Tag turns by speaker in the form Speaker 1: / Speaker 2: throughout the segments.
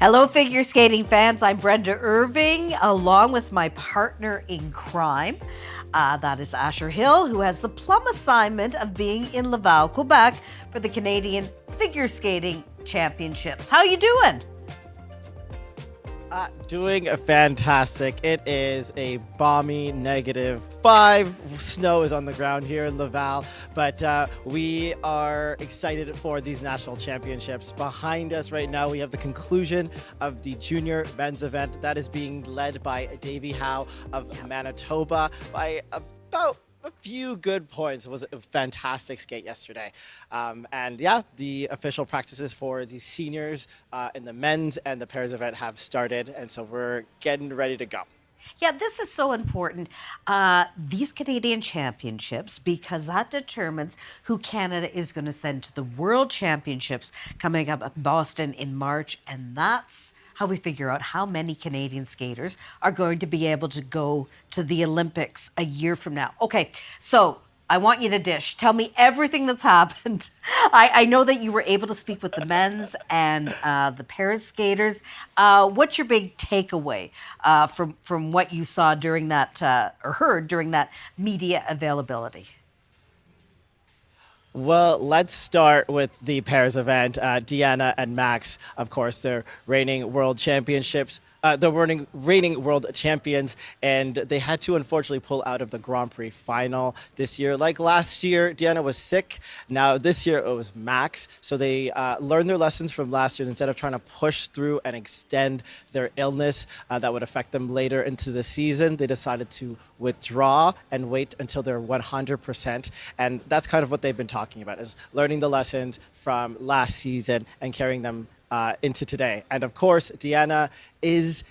Speaker 1: Hello, figure skating fans. I'm Brenda Irving, along with my partner in crime. That is Asher Hill, who has the plum assignment of being in Laval, Quebec, for the Canadian Figure Skating Championships. How you doing?
Speaker 2: Doing fantastic. It is a balmy -5. Snow is on the ground here in Laval, but we are excited for these national championships. Behind us right now, we have the conclusion of the junior men's event that is being led by Davey Howe of Manitoba by about a few good points. It was a fantastic skate yesterday. And yeah, the official practices for the seniors in the men's and the pairs event have started. And so we're getting ready to go.
Speaker 1: Yeah, this is so important. These Canadian championships, because that determines who Canada is going to send to the World Championships coming up in Boston in March. And that's how we figure out how many Canadian skaters are going to be able to go to the Olympics a year from now. Okay, so I want you to dish. Tell me everything that's happened. I know that you were able to speak with the men's and the pairs skaters. What's your big takeaway from what you saw during that or heard during that media availability?
Speaker 2: Well, let's start with the pairs event. Deanna and Max, of course, they're reigning world championships. They're reigning world champions, and they had to unfortunately pull out of the Grand Prix final this year. Like last year, Deanna was sick. Now this year it was Max. So they learned their lessons from last year. Instead of trying to push through and extend their illness that would affect them later into the season, they decided to withdraw and wait until they're 100%. And that's kind of what they've been talking about, is learning the lessons from last season and carrying them into today. And of course, Deanna is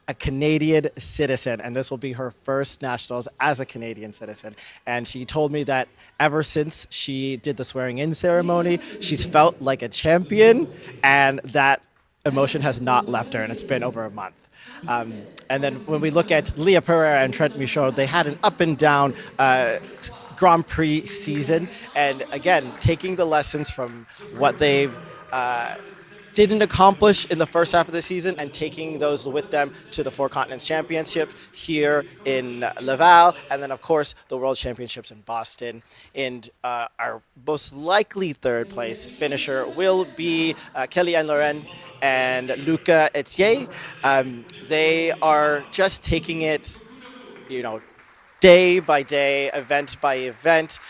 Speaker 2: a Canadian citizen, and this will be her first nationals as a Canadian citizen. And she told me that ever since she did the swearing in ceremony, she's felt like a champion, and that emotion has not left her, and it's been over a month. And then when we look at Leah Pereira and Trent Michaud, they had an up and down Grand Prix season. And again, taking the lessons from what they've didn't accomplish in the first half of the season and taking those with them to the Four Continents Championship here in Laval, and then of course the World Championships in Boston. And our most likely third place finisher will be Kellyanne Loren and Luca Etier. They are just taking it, day by day, event by event.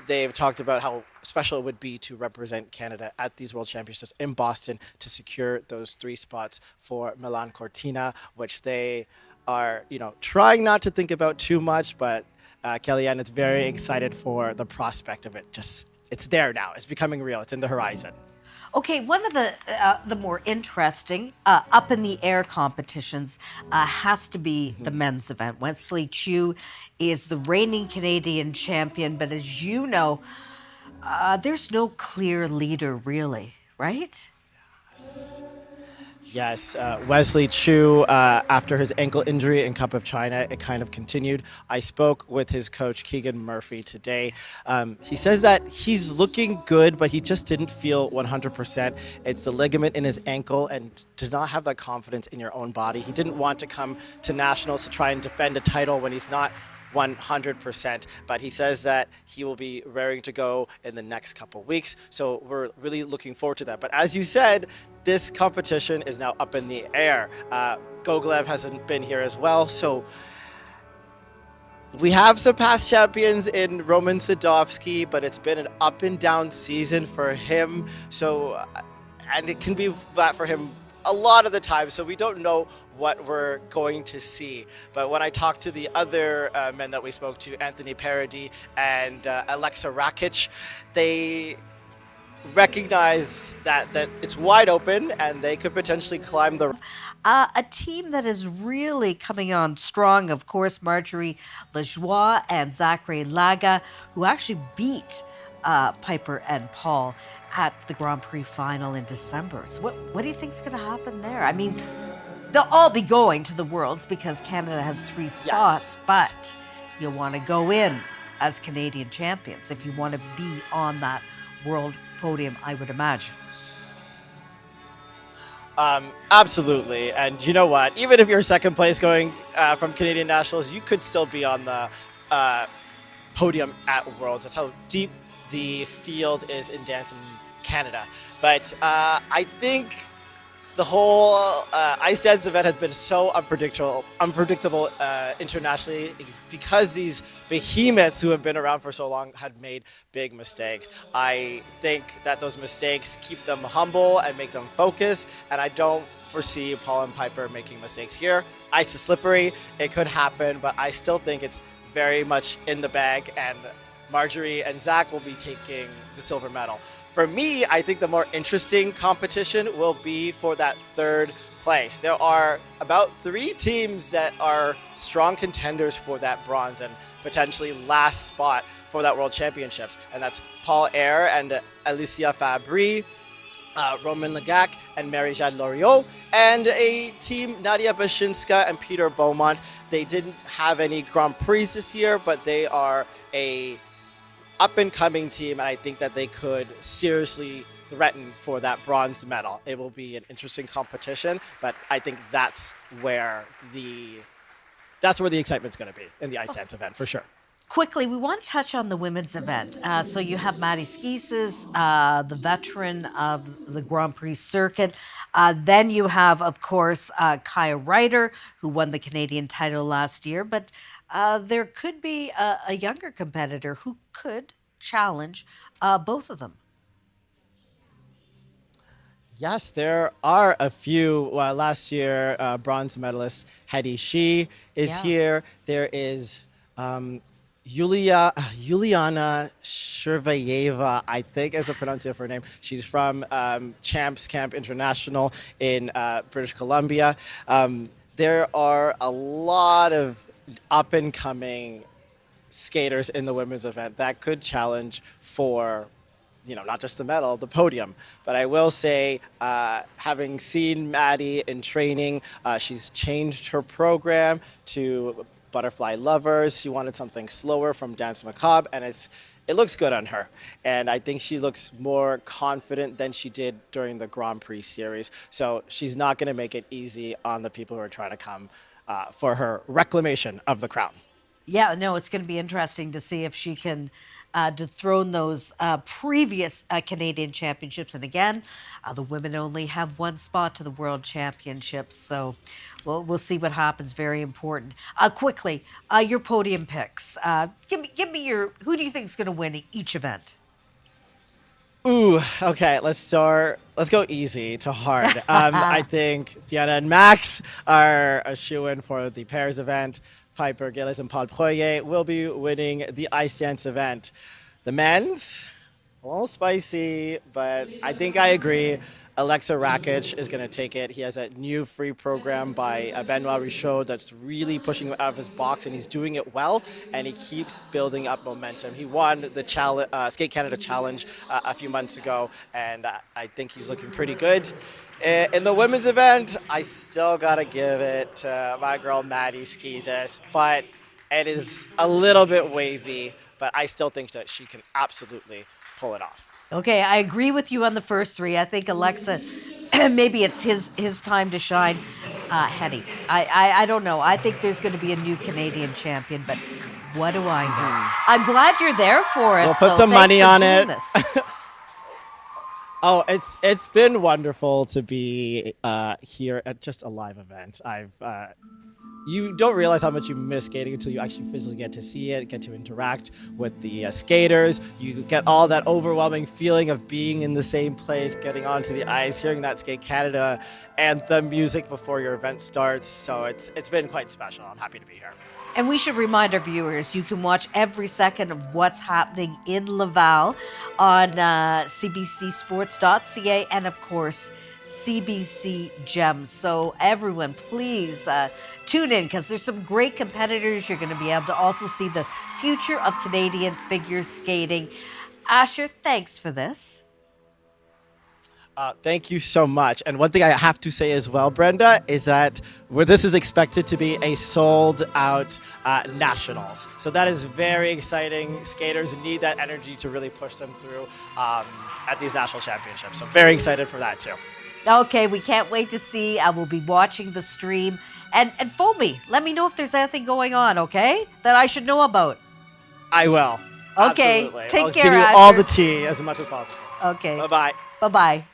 Speaker 2: They've talked about how special it would be to represent Canada at these World Championships in Boston to secure those 3 spots for Milan Cortina, which they are, trying not to think about too much, but Kellyanne is very excited for the prospect of it. It's there now. It's becoming real. It's in the horizon.
Speaker 1: Okay, one of the more interesting up in the air competitions has to be the men's event. Wesley Chu is the reigning Canadian champion, but as you know, there's no clear leader really, right?
Speaker 2: Yes, Wesley Chu, after his ankle injury in Cup of China, it kind of continued. I spoke with his coach, Keegan Murphy, today. He says that he's looking good, but he just didn't feel 100%. It's the ligament in his ankle, and to not have that confidence in your own body. He didn't want to come to nationals to try and defend a title when he's not 100%, but he says that he will be raring to go in the next couple weeks. So we're really looking forward to that. But as you said, this competition is now up in the air. Gogolev hasn't been here as well. So we have some past champions in Roman Sadovsky, but it's been an up and down season for him. So, and it can be that for him a lot of the time, so we don't know what we're going to see. But when I talked to the other men that we spoke to, Anthony Parody and Alexa Rakic, they recognize that it's wide open and they could potentially climb the...
Speaker 1: A team that is really coming on strong, of course, Marjorie Lajoie and Zachary Laga, who actually beat Piper and Paul at the Grand Prix final in December. So what do you think is going to happen there? I mean, they'll all be going to the Worlds because Canada has 3 spots, yes, but you'll want to go in as Canadian champions if you want to be on that world podium, I would imagine.
Speaker 2: Absolutely. And you know what? Even if you're second place going from Canadian Nationals, you could still be on the uh, podium at Worlds. That's how deep the field is in dance in Canada. But I think the whole ice dance event has been so unpredictable internationally because these behemoths who have been around for so long had made big mistakes. I think that those mistakes keep them humble and make them focus, and I don't foresee Paul and Piper making mistakes here. Ice is slippery, it could happen, but I still think it's very much in the bag, and Marjorie and Zach will be taking the silver medal. For me, I think the more interesting competition will be for that third place. There are about 3 teams that are strong contenders for that bronze and potentially last spot for that World Championships. And that's Paul Air and Alicia Fabry, Roman Legac and Marie-Jade Loriot, and a team, Nadia Bashinska and Peter Beaumont. They didn't have any Grand Prix this year, but they are a up-and-coming team, and I think that they could seriously threaten for that bronze medal. It will be an interesting competition, but I think that's where the excitement's going to be in the ice dance event for sure.
Speaker 1: Quickly, we want to touch on the women's event. So you have Maddie Skeeses, the veteran of the Grand Prix circuit. Then you have, of course, Kaya Ryder, who won the Canadian title last year. But there could be a younger competitor who could challenge both of them.
Speaker 2: Yes, there are a few. Last year, bronze medalist Hedy Shi is here. There is Yuliana Shirvayeva, I think is the pronunciation of her name. She's from Champs Camp International in British Columbia. There are a lot of up-and-coming skaters in the women's event that could challenge for, not just the medal, the podium. But I will say, having seen Maddie in training, she's changed her program to Butterfly Lovers. She wanted something slower from Dance Macabre, and it looks good on her. And I think she looks more confident than she did during the Grand Prix series. So she's not going to make it easy on the people who are trying to come for her reclamation of the crown.
Speaker 1: Yeah, no, it's going to be interesting to see if she can dethrone those previous Canadian championships. And again, the women only have one spot to the World Championships. So we'll see what happens. Very important. Quickly, your podium picks. Give me your, who do you think is going to win each event?
Speaker 2: Ooh, okay, let's go easy to hard. I think Diana and Max are a shoo-in for the pairs event. Piper Gillis and Paul Proyer will be winning the ice dance event. The men's, a little spicy, but I think I agree. Alexa Rakic is going to take it. He has a new free program by Benoit Richaud that's really pushing him out of his box, and he's doing it well, and he keeps building up momentum. He won the Skate Canada Challenge a few months ago, and I think he's looking pretty good. In the women's event, I still got to give it to my girl Maddie Skeeses, but it is a little bit wavy, but I still think that she can absolutely pull it off.
Speaker 1: Okay, I agree with you on the first 3. I think Alexa, maybe it's his time to shine. Hedy, I don't know. I think there's going to be a new Canadian champion, but what do I know? I'm glad you're there for us.
Speaker 2: We'll put some money on it.
Speaker 1: This.
Speaker 2: Oh, it's been wonderful to be here at just a live event. You don't realize how much you miss skating until you actually physically get to see it, get to interact with the skaters. You get all that overwhelming feeling of being in the same place, getting onto the ice, hearing that Skate Canada anthem music before your event starts. So it's been quite special. I'm happy to be here.
Speaker 1: And we should remind our viewers, you can watch every second of what's happening in Laval on cbcsports.ca and, of course, CBC GEM. So everyone, please tune in because there's some great competitors. You're going to be able to also see the future of Canadian figure skating. Asher, thanks for this.
Speaker 2: Thank you so much. And one thing I have to say as well, Brenda, is that this is expected to be a sold-out nationals. So that is very exciting. Skaters need that energy to really push them through at these national championships. So very excited for that too.
Speaker 1: Okay, we can't wait to see. I will be watching the stream. And phone me. Let me know if there's anything going on, okay? That I should know about.
Speaker 2: I will.
Speaker 1: Okay,
Speaker 2: Absolutely.
Speaker 1: take
Speaker 2: I'll
Speaker 1: care,
Speaker 2: give you all
Speaker 1: Asher.
Speaker 2: the tea as much as possible.
Speaker 1: Okay.
Speaker 2: Bye bye.
Speaker 1: Bye-bye.